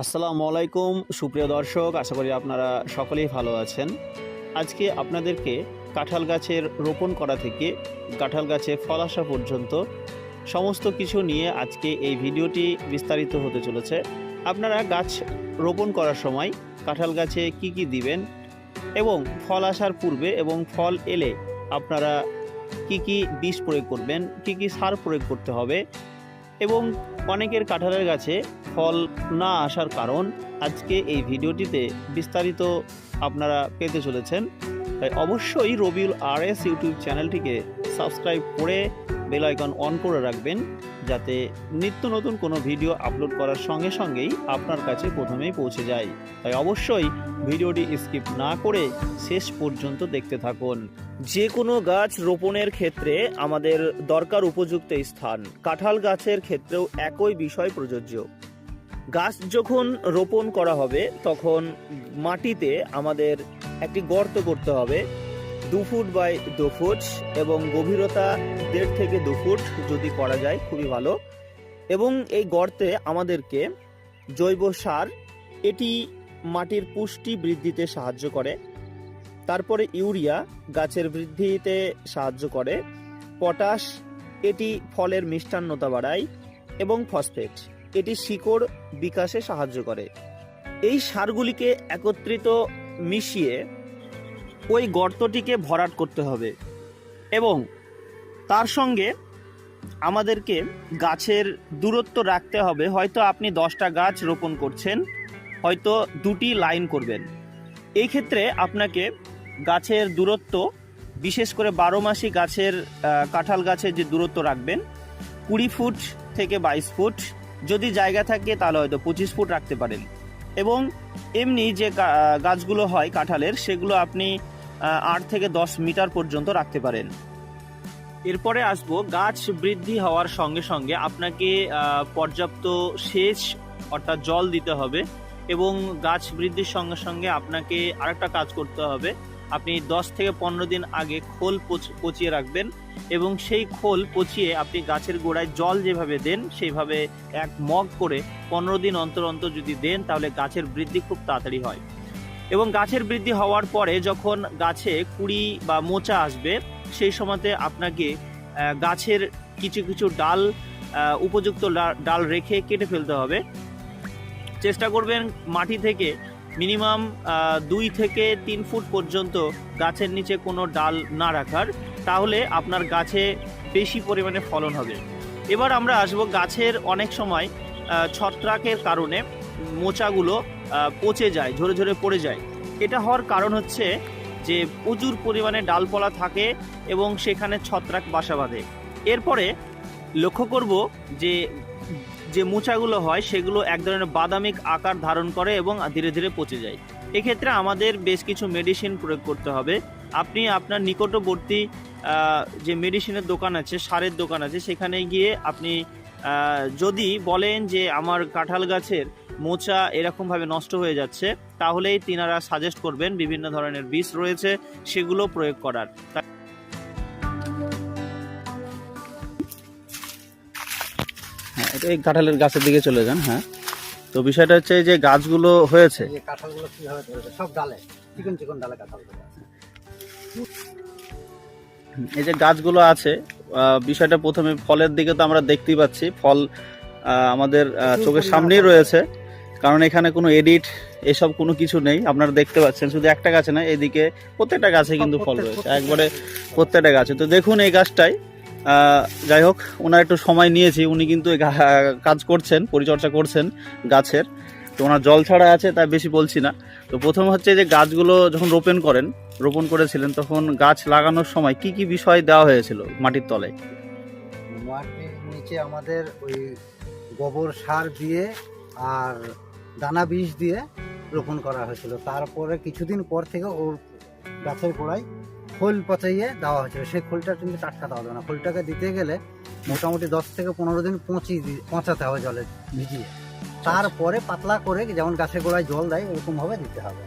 আসসালামু আলাইকুম সুপ্রিয় দর্শক, আশা করি আপনারা সকলেই ভালো আছেন। আজকে আপনাদেরকে কাঁঠাল গাছের রোপণ করা থেকে কাঁঠাল গাছে ফল আসা পর্যন্ত সমস্ত কিছু নিয়ে আজকে এই ভিডিওটি বিস্তারিত হতে চলেছে। আপনারা গাছ রোপণ করার সময় কাঁঠাল গাছে কি কি দিবেন এবং ফল আসার পূর্বে এবং ফল এলে আপনারা কি কি বীজ প্রয়োগ করবেন, কি কি সার প্রয়োগ করতে হবে এবং অনেকের কাঁঠালের গাছে ফল না আসার কারণ আজকে এই ভিডিওটিতে বিস্তারিত আপনারা পেতে চলেছেন। তাই অবশ্যই রবিউল RS ইউটিউব চ্যানেলটিকে সাবস্ক্রাইব করে বেল আইকন অন করে রাখবেন, যাতে নিত্য নতুন কোনো ভিডিও আপলোড করার সঙ্গে সঙ্গেই আপনার কাছে প্রথমেই পৌঁছে যায়। তাই অবশ্যই ভিডিওটি স্কিপ না করে শেষ পর্যন্ত দেখতে থাকুন। যে কোনো গাছ রোপণের ক্ষেত্রে আমাদের দরকার উপযুক্ত স্থান। কাঁঠাল গাছের ক্ষেত্রেও একই বিষয় প্রযোজ্য। গাছ যখন রোপণ করা হবে তখন মাটিতে আমাদের একটি গর্ত করতে হবে 2 ফুট বাই 2 ফুট এবং গভীরতা 1.5 থেকে 2 ফুট যদি করা যায় খুবই ভালো। এবং এই গর্তে আমাদেরকে জৈব সার, এটি মাটির পুষ্টি বৃদ্ধিতে সাহায্য করে। তারপরে ইউরিয়া গাছের বৃদ্ধিতে সাহায্য করে। পটাশ, এটি ফলের মিষ্টান্নতা বাড়ায়। এবং ফসফেট, এটি শিকড় বিকাশে সাহায্য করে। এই সারগুলিকে একত্রিত মিশিয়ে ওই গর্তটিকে ভরাট করতে হবে এবং তার সঙ্গে আমাদেরকে গাছের দূরত্ব রাখতে হবে। হয়তো আপনি 10টা গাছ রোপণ করছেন, হয়তো 2টি লাইন করবেন। এই ক্ষেত্রে আপনাকে গাছের দূরত্ব, বিশেষ করে 12 মাসি গাছের কাঁঠাল গাছের যে দূরত্ব রাখবেন 20 ফুট থেকে 22 ফুট, যদি জায়গা থাকে তাহলে হয়তো 25 ফুট রাখতে পারেন। এবং এমনি যে গাছগুলো হয় কাঁঠালের, সেগুলো আপনি 8 থেকে 10 মিটার পর্যন্ত রাখতে পারেন। এরপরে আসবো, গাছ বৃদ্ধি হওয়ার সঙ্গে সঙ্গে আপনাকে পর্যাপ্ত সেচ অর্থাৎ জল দিতে হবে। এবং গাছ বৃদ্ধির সঙ্গে সঙ্গে আপনাকে আরেকটা কাজ করতে হবে, আপনি 10 থেকে 15 দিন আগে খোল পচিয়ে রাখবেন এবং সেই খোল পচিয়ে আপনি গাছের গোড়ায় জল যেভাবে দেন সেইভাবে 1 মগ করে 15 দিন অন্তর অন্তর যদি দেন তাহলে গাছের বৃদ্ধি খুব তাড়াতাড়ি হয়। এবং গাছের বৃদ্ধি হওয়ার পরে যখন গাছে কুড়ি বা মোচা আসবে সেই সময়তে আপনাকে গাছের কিছু কিছু ডাল, উপযুক্ত ডাল রেখে কেটে ফেলতে হবে। চেষ্টা করবেন মাটি থেকে মিনিমাম 2 থেকে 3 ফুট পর্যন্ত গাছের নিচে কোনো ডাল না রাখার, তাহলে আপনার গাছে বেশি পরিমাণে ফলন হবে। এবার আমরা আসবো, গাছের অনেক সময় ছত্রাকের কারণে মোচাগুলো পচে যায়, ঝরে ঝরে পড়ে যায়। এটা হওয়ার কারণ হচ্ছে যে প্রচুর পরিমাণে ডালপালা থাকে এবং সেখানে ছত্রাক বাসা বাঁধে। এরপরে লক্ষ্য করব যে যে মোচাগুলো হয় সেগুলো এক ধরনের বাদামি আকার ধারণ করে এবং ধীরে ধীরে পচে যায়। এক্ষেত্রে আমাদের বেশ কিছু মেডিসিন প্রয়োগ করতে হবে। আপনি আপনার নিকটবর্তী যে মেডিসিনের দোকান আছে, সারের দোকান আছে, সেখানে গিয়ে আপনি যদি বলেন যে আমার কাঁঠাল গাছের মোচা এরকমভাবে নষ্ট হয়ে যাচ্ছে, তাহলেই তিনারা সাজেস্ট করবেন বিভিন্ন ধরনের বীজ রয়েছে সেগুলো প্রয়োগ করার। হ্যাঁ, এটা এই কাঁঠালের গাছের দিকে চলে যান। হ্যাঁ, তো বিষয়টা হচ্ছে যে গাছগুলো হয়েছে, কাঁঠালগুলো কিভাবে ধরেছে, সব ডালে চিকন চিকন ডালে কাঁঠালগুলো আছে। এই যে গাছগুলো আছে, বিষয়টা প্রথমে ফলের দিকে তো আমরা দেখতেই পাচ্ছি, ফল আমাদের চোখের সামনেই রয়েছে, কারণ এখানে কোনো এডিট এসব কোনো কিছু নেই। আপনারা দেখতে পাচ্ছেন শুধু একটা গাছে না, এদিকে প্রত্যেকটা গাছে কিন্তু ফল রয়েছে, একবারে প্রত্যেকটা গাছে। তো দেখুন এই গাছটাই, যাই হোক, ওনার একটু সময় নিয়েছি, উনি কিন্তু কাজ করছেন, পরিচর্যা করছেন গাছের। তো ওনার জল ছাড়া আছে তাই বেশি বলছি না। তো প্রথম হচ্ছে যে গাছগুলো যখন রোপণ করেছিলেন তখন গাছ লাগানোর সময় কি কি বিষয় দেওয়া হয়েছিল মাটির তলায়? মাটির নিচে আমাদের ওই গোবর সার দিয়ে আর দানা বীজ দিয়ে রোপণ করা হয়েছিল। তারপরে কিছুদিন পর থেকে ওর গাছের গোড়ায় খোল পচাইয়ে দেওয়া হয়েছিল। সেই খোলটা কিন্তু টাটকা দেওয়া যাবে না, খোলটাকে দিতে গেলে মোটামুটি 10 থেকে 15 দিন পচাতে হবে জলে ভিজিয়ে। তারপরে পাতলা করে, যেমন গাছের গোড়ায় জল দেয় ওরকম ভাবে দিতে হবে।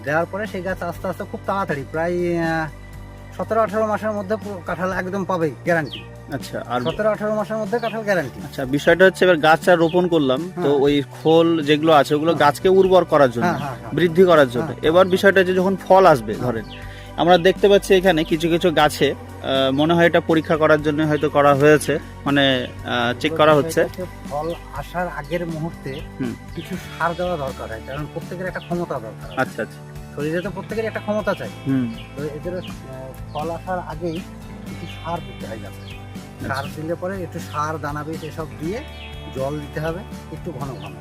দেওয়ার পরে সেই গাছ আস্তে আস্তে খুব তাড়াতাড়ি, প্রায় 17-18 মাসের মধ্যে কাঁঠাল একদম পাবে গ্যারান্টি। আচ্ছা, আর 17-18 মাসের মধ্যে কাঁঠাল গ্যারান্টি। আচ্ছা, বিষয়টা হচ্ছে এবার গাছটা রোপণ করলাম তো হ্যাঁ। ওই খোল যেগুলো আছে ওগুলো গাছকে উর্বর করার জন্য, হ্যাঁ, হ্যাঁ, হ্যাঁ। বৃদ্ধি করার জন্য। হ্যাঁ। এবার বিষয়টা হচ্ছে যখন ফল আসবে, ধরেন আমরা দেখতে পাচ্ছি এখানে কিছু কিছু গাছে মনে হয় এটা পরীক্ষা করার জন্য হয়তো করা হয়েছে, মানে চেক করা হচ্ছে। ফল আসার আগের মুহূর্তে হুম। কিছু সার দেওয়া দরকার হয়, কারণ প্রত্যেকের একটা ক্ষমতা দরকার। আচ্ছা আচ্ছা। শরীরে তো প্রত্যেকের একটা ক্ষমতা চাই। হুম। তো এদের ফল আসার আগেই কিছু সার দিতে হয় গাছে। সার দিলে পরে একটু সার, দানা বীজ এসব দিয়ে জল দিতে হবে একটু ঘন ঘন।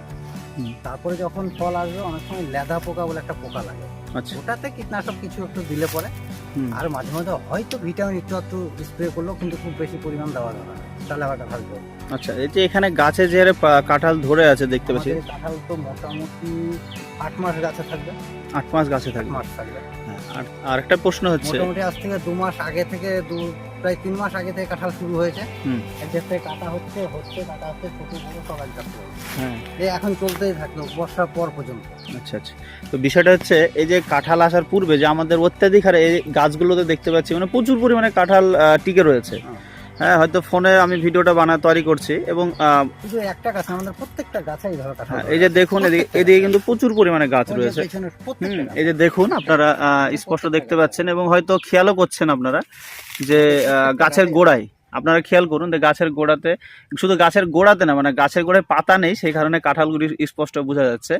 হুম। তারপরে যখন ফল আসবে অনেক সময় লেদা পোকা বলে একটা পোকা লাগে, আচ্ছা। ওটাতে কীটনাশক কিছু একটু দিলে পরে, হুম। আর মাঝে মাঝে হয়তো ভিটামিন একটু স্প্রে করলেও, কিন্তু খুব বেশি পরিমাণ দেওয়া যাবে না, তাহলে আবার কাঁঠাল জল। আচ্ছা, এই যে এখানে গাছে যে হারে কাঁঠাল ধরে আছে দেখতে পাচ্ছি, আমাদের কাঁঠাল তো মোটামুটি 8 মাস গাছে থাকবে। 8 মাস গাছে 8 থাকবে। মাস থাকবে। হ্যাঁ, আর একটা প্রশ্ন হচ্ছে, মোটামুটি আজ থেকে 2 মাস আগে থেকে প্রায় 3 মাস আগে থেকে কাঁঠাল শুরু হয়েছে। হুম। এক জায়গা থেকে কাটা হচ্ছে কাটা হচ্ছে, ছোট বড় সব এক জায়গা থেকে। হ্যাঁ, এই এখন চলতেই থাকলো বর্ষার পর পর্যন্ত। আচ্ছা আচ্ছা। তো বিষয়টা হচ্ছে এই যে কাঁঠাল আসার পূর্বে যে আমাদের অত্যাধিক হারে এই গাছগুলোতে দেখতে পাচ্ছি মানে প্রচুর পরিমাণে কাঁঠাল টিকে রয়েছে। হ্যাঁ, হয়তো ফোনে আমি ভিডিওটা তৈরি করছি এবং শুধু একটা গাছ, আমাদের প্রত্যেকটা গাছেই ধরো কাঁঠাল। এই যে দেখুন এদিকে কিন্তু প্রচুর পরিমাণে গাছ ওই যে রয়েছে। পেছনে প্রত্যেকটা গাছ। এই যে দেখুন আপনারা স্পষ্ট দেখতে পাচ্ছেন এবং হয়তো খেয়ালও করছেন আপনারা যে গাছের গোড়ায়, আপনারা খেয়াল করুন যে গাছের গোড়াতে, শুধু গাছের গোড়াতে না, মানে গাছের গোড়ায় পাতা নেই, সেই কারণে কাঁঠালগুলি স্পষ্ট বোঝা যাচ্ছে।